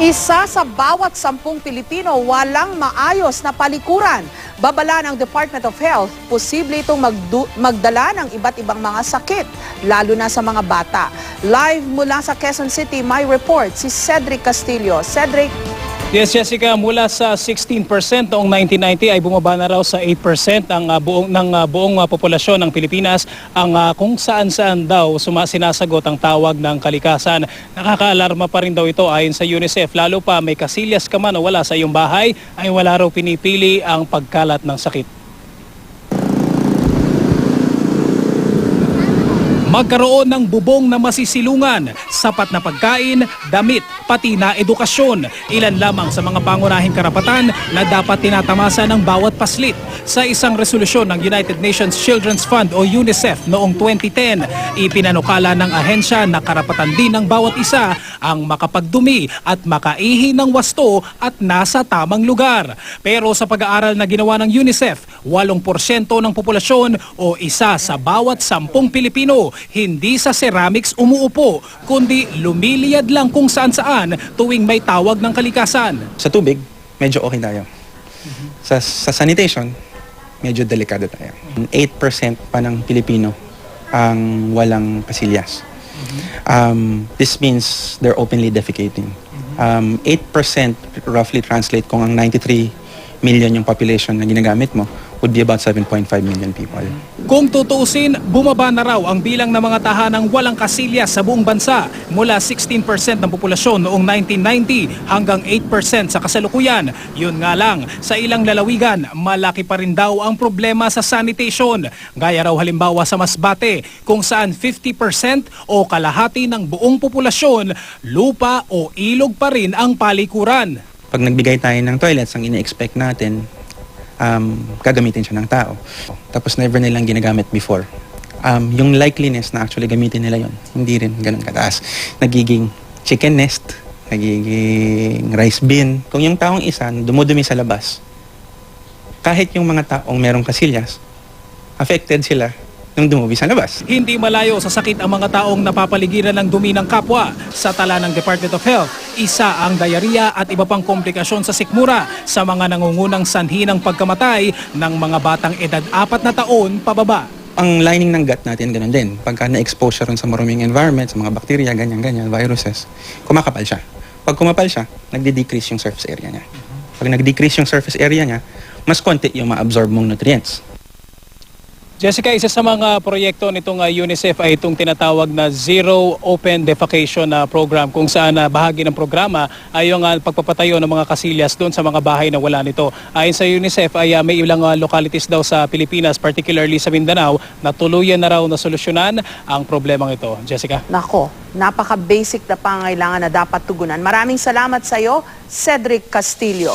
Isa sa bawat 10 Pilipino walang maayos na palikuran. Babala ng Department of Health, posible itong magdala ng iba't ibang mga sakit, lalo na sa mga bata. Live mula sa Quezon City, may report si Cedric Castillo. Cedric. Yes, Jessica, mula sa 16% noong 1990 ay bumaba na raw sa 8% ang buong populasyon ng Pilipinas ang kung saan-saan daw sinasagot ang tawag ng kalikasan. Nakakaalarma pa rin daw ito ayon sa UNICEF. Lalo pa may kasilyas ka man o wala sa iyong bahay ay wala raw pinipili ang pagkalat ng sakit. Magkaroon ng bubong na masisilungan, sapat na pagkain, damit, pati na edukasyon. Ilan lamang sa mga pangunahing karapatan na dapat tinatamasa ng bawat paslit. Sa isang resolusyon ng United Nations Children's Fund o UNICEF noong 2010, ipinanukala ng ahensya na karapatan din ng bawat isa ang makapagdumi at makaihi ng wasto at nasa tamang lugar. Pero sa pag-aaral na ginawa ng UNICEF, 8% ng populasyon o isa sa bawat 10 Pilipino hindi sa ceramics umuupo, kundi lumiliyad lang kung saan-saan tuwing may tawag ng kalikasan. Sa tubig, medyo okay tayo. Sa sanitation, medyo delikado tayo. 8% pa ng Pilipino ang walang kasilyas. This means they're openly defecating. 8% roughly translate kung ang 93 million yung population na ginagamit mo would be about 7.5 million people. Kung tutuusin, bumaba na raw ang bilang ng mga tahanang walang kasilyas sa buong bansa mula 16% ng populasyon noong 1990 hanggang 8% sa kasalukuyan. Yun nga lang, sa ilang lalawigan, malaki pa rin daw ang problema sa sanitation. Gaya raw halimbawa sa Masbate, kung saan 50% o kalahati ng buong populasyon, lupa o ilog pa rin ang palikuran. Pag nagbigay tayo ng toilets, ang ine-expect natin, gagamitin siya ng tao. Tapos never nilang ginagamit before. Yung likeliness na actually gamitin nila yon, hindi rin ganun kataas. Nagiging chicken nest, nagiging rice bin. Kung yung taong isa dumudumi sa labas, kahit yung mga taong merong kasilyas, affected sila nung dumubi sa labas. Hindi malayo sa sakit ang mga taong napapaligiran ng dumi ng kapwa. Sa tala ng Department of Health, isa ang diarrhea at iba pang komplikasyon sa sikmura sa mga nangungunang sanhi ng pagkamatay ng mga batang edad 4 na taon pababa. Ang lining ng gut natin ganun din. Pagka na-exposure sa maruming environment, sa mga bakterya, ganyan-ganyan, viruses, kumakapal siya. Pag kumapal siya, nagde-decrease yung surface area niya. Pag nag-decrease yung surface area niya, mas konti yung ma-absorb mong nutrients. Jessica, isa sa mga proyekto nitong UNICEF ay itong tinatawag na Zero Open Defecation Program, kung saan bahagi ng programa ay yung pagpapatayo ng mga kasilyas doon sa mga bahay na wala nito. Ayon sa UNICEF ay may ilang localities daw sa Pilipinas, particularly sa Mindanao, na tuluyan na raw na solusyonan ang problemang ito. Jessica? Nako, napaka-basic na pangailangan na dapat tugunan. Maraming salamat sa iyo, Cedric Castillo.